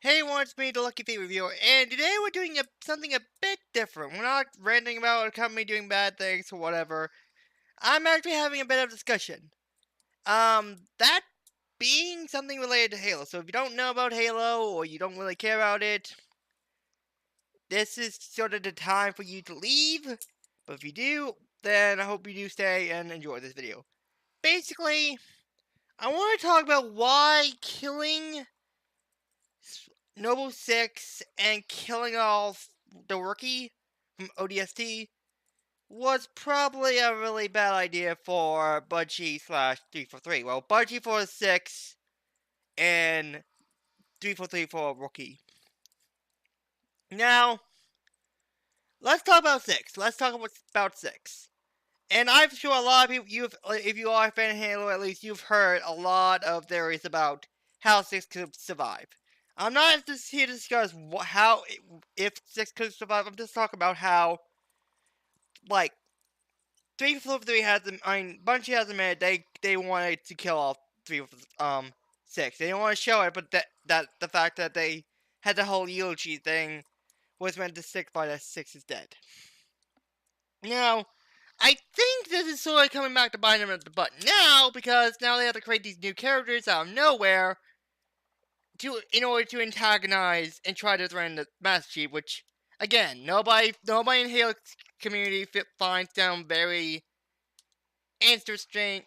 Hey everyone, it's me, the Lucky Feet Reviewer, and today we're doing something a bit different. We're not ranting about a company doing bad things or whatever. I'm actually having a bit of discussion. That being something related to Halo. So if you don't know about Halo, or you don't really care about it, this is sort of the time for you to leave. But if you do, then I hope you do stay and enjoy this video. Basically, I want to talk about why killing Noble 6 and killing off the rookie from ODST was probably a really bad idea for Budgie slash 343. Well, Budgie for 6 and 343 for rookie. Now, let's talk about 6. Let's talk about 6. And I'm sure a lot of people, if you are a fan of Halo, at least you've heard a lot of theories about how 6 could survive. I'm not just here to discuss how, if 6 could survive, I'm just talking about how, like, 343 has them, Bungie has admitted they wanted to kill off 6. They didn't want to show it, but that the fact that they had the whole eulogy thing was meant to signify that 6 is dead. Now, I think this is sort of coming back to bite them at the butt now, because now they have to create these new characters out of nowhere in order to antagonize and try to threaten the Master Chief, which, again, nobody in Halo community finds them very interesting,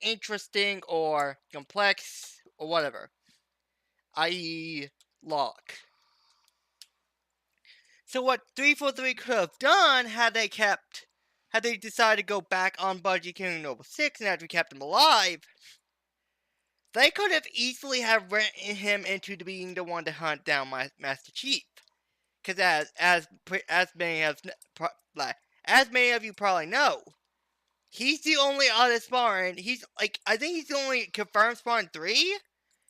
interesting or complex or whatever, i.e., Locke. So what 343 could have done had they decided to go back on Budgie killing Noble 6 and actually kept him alive, they could have easily have written him into being the one to hunt down Master Chief. Because as many of you probably know, he's the only other Spartan. I think he's the only confirmed Spartan 3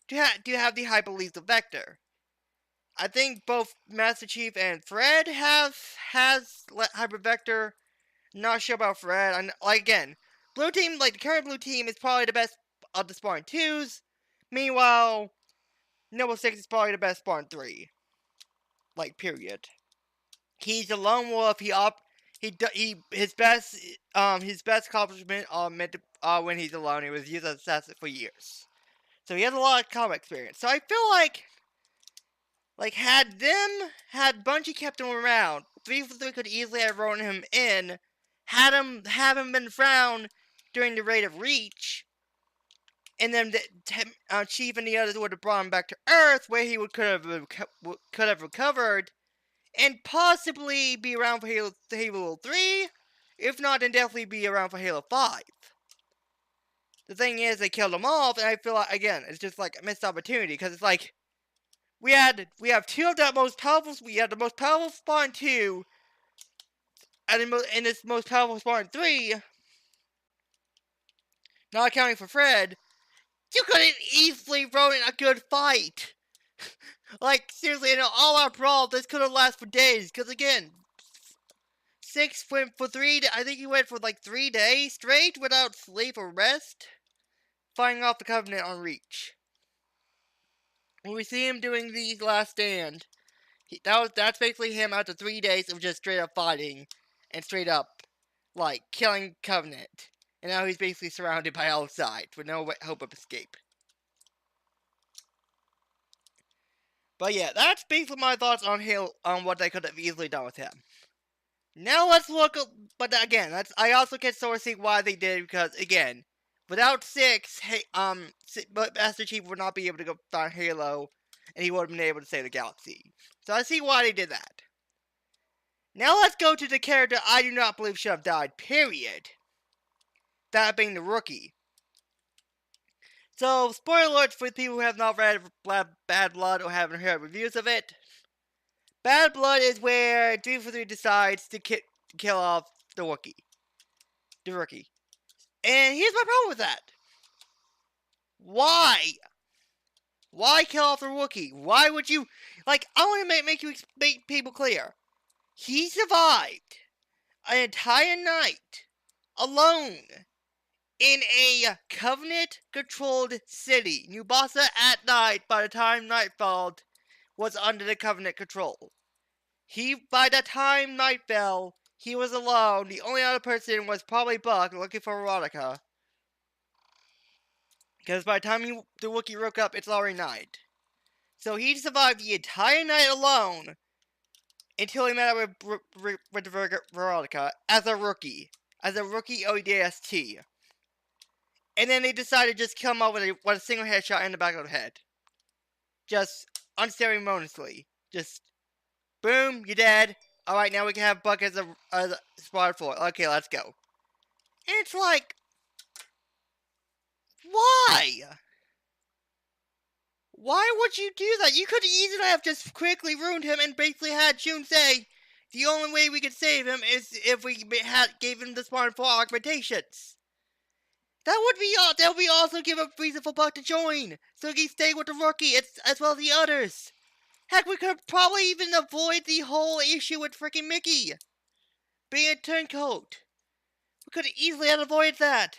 to have the Hyperlethal Vector. I think both Master Chief and Fred has Hyper Vector. Not sure about Fred. Again, Blue Team, the current Blue Team is probably the best of the Spartan 2s. Meanwhile, Noble 6 is probably the best Spartan 3. Period. He's a lone wolf. His best accomplishment when he's alone. He was used as an assassin for years. So he has a lot of combat experience. So I feel like had Bungie kept him around, 343 could easily have thrown him in, have him been found during the raid of Reach, and then Chief and the others would have brought him back to Earth, where he could have recovered, and possibly be around for Halo 3, if not, then definitely be around for Halo 5. The thing is, they killed him off, and I feel like, again, it's just like a missed opportunity, because it's like, we have two of the most powerful. We have the most powerful Spartan 2, and this most powerful Spartan 3. Not accounting for Fred, you could have easily thrown in a good fight. Seriously, in an all-out brawl, this could have lasted for days. Because again, 6 went for 3. I think he went for 3 days straight without sleep or rest, fighting off the Covenant on Reach. When we see him doing the last stand, that's basically him after 3 days of just straight up fighting and straight up killing Covenant, and now he's basically surrounded by all sides with no hope of escape. But yeah, that's basically my thoughts on what they could have easily done with him. Now let's look. But again, I also can sort of see why they did, because again, without 6, Master Chief would not be able to go find Halo, and he would have been able to save the galaxy. So I see why they did that. Now let's go to the character I do not believe should have died, period. That being the rookie. So, spoiler alert for people who have not read Bad Blood or haven't heard reviews of it. Bad Blood is where 343 decides to kill off the rookie. And here's my problem with that. Why? Why kill off the rookie? Why would you... I want to make people clear. He survived an entire night alone in a Covenant-controlled city, New Bassa, at night by the time nightfall, was under the Covenant control. By the time night fell, he was alone. The only other person was probably Buck looking for Veronica. Because by the time the Wookiee woke up, it's already night. So he survived the entire night alone until he met up with Veronica as a rookie. As a rookie ODST. And then they decided to just kill him off with a single headshot in the back of the head. Just unceremoniously. Just, boom, you're dead. Alright, now we can have Buck as a spot for. Okay, let's go. And it's like, why? Why would you do that? You could easily have just quickly ruined him and basically had June say, the only way we could save him is if we gave him the Spawn 4 augmentations. That would be also give a reason for Buck to join, so he can stay with the rookie as well as the others. Heck, we could probably even avoid the whole issue with freaking Mickey being a turncoat. We could easily have avoided that,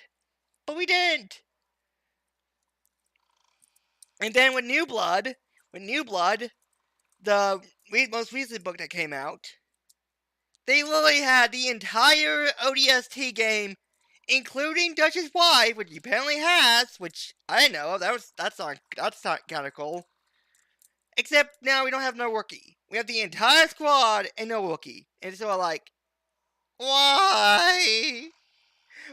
but we didn't. And then with New Blood, the most recent book that came out, they literally had the entire ODST game, including Dutch's wife, which he apparently has, which I didn't know. That's not kind of cool. Except now we don't have no Wookiee. We have the entire squad and no Wookiee. And so I'm like, why?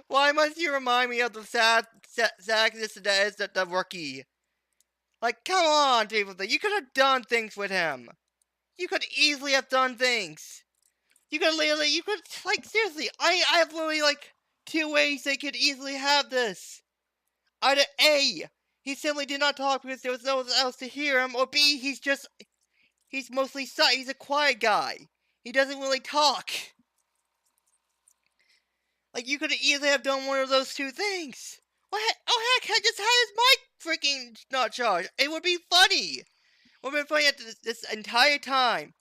Why must you remind me of the sadness that is the Wookiee? Like, come on, people. You could have done things with him. You could easily have done things. Seriously, I have literally, two ways they could easily have this. Either A, he simply did not talk because there was no one else to hear him, or B, he's mostly silent. He's a quiet guy. He doesn't really talk. Like, you could easily have done one of those two things. Oh heck, I just had his mic freaking not charged. It would be funny. It would have been funny at this entire time.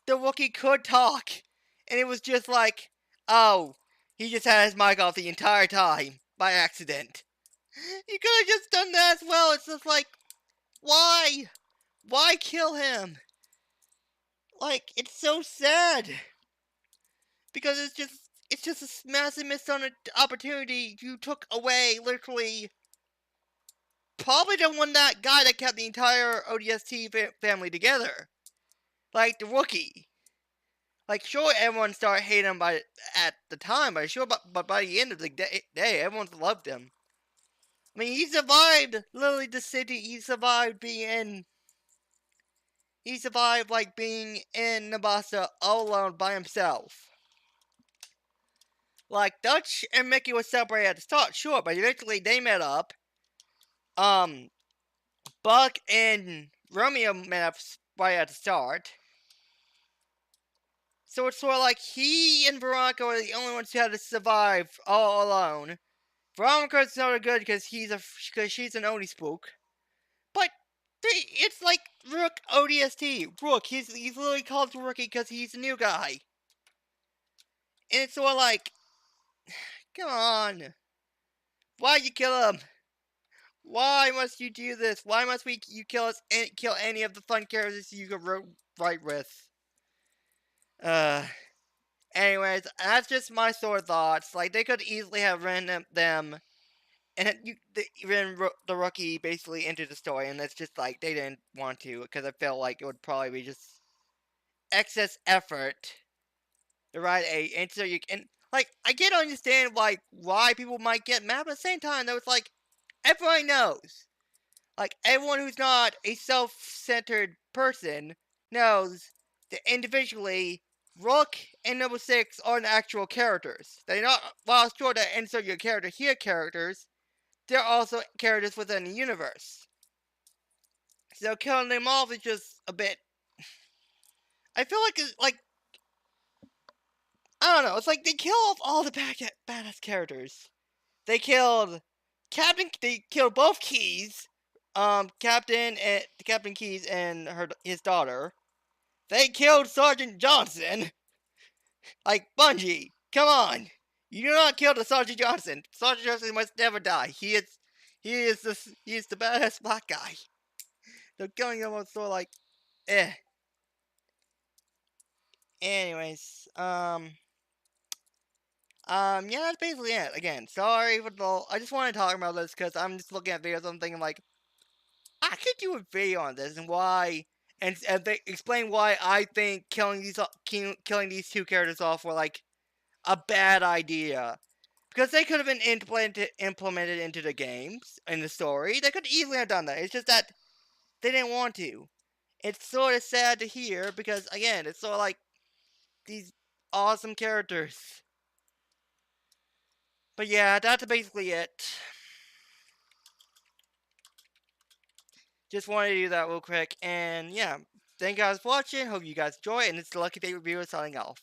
The Wookiee could talk. And it was just like, oh, he just had his mic off the entire time. By accident. You could have just done that as well. It's just like, why? Why kill him? Like, it's so sad. Because it's just a massive missed opportunity you took away, literally. Probably the guy that kept the entire ODST family together. Like, the Wookiee. Like, sure, everyone started hating him at the time, but by the end of the day, everyone loved him. I mean, he survived, literally, the city. He survived being in Nabasta all alone by himself. Like, Dutch and Mickey were separated at the start, sure, but eventually they met up. Buck and Romeo met up right at the start. So it's sort of like he and Veronica were the only ones who had to survive all alone. Veronica's not good because she's an Oni spook. But it's like Rook ODST. Rook, he's literally called Rookie because he's a new guy. And it's sort of like, come on. Why'd you kill him? Why must you do this? Why must you kill us and kill any of the fun characters you could write with? Anyways, that's just my sort of thoughts. Like, they could easily have ran them, and ran the Rookie basically into the story, and it's just like, they didn't want to, because I felt like it would probably be just excess effort to write and so you can, like, I can understand, like, why people might get mad, but at the same time, though, it's like, everyone knows. Like, everyone who's not a self-centered person knows that individually, Rook and Noble 6 are actual characters. They're not, while it's sure to insert your character here characters, they're also characters within the universe. So killing them off is just a bit, I feel like it's like, I don't know, it's like they kill off all the badass characters. They killed both Keyes, Captain Keyes and his daughter. They killed Sergeant Johnson. Like, Bungie, come on. You do not kill the Sergeant Johnson. Sergeant Johnson must never die. He is the badass black guy. So killing him was sort of like, eh. Anyways, yeah, that's basically it. Again, sorry for the. I just want to talk about this because I'm just looking at videos. I'm thinking like, I could do a video on this and why, and they explain why I think killing these two characters off were like a bad idea. Because they could have been implemented into the games in the story. They could easily have done that. It's just that they didn't want to. It's sort of sad to hear because again, it's sort of like these awesome characters. But yeah, that's basically it. Just wanted to do that real quick, and yeah, thank you guys for watching. Hope you guys enjoy, and it's the Lucky Day Reviewer signing off.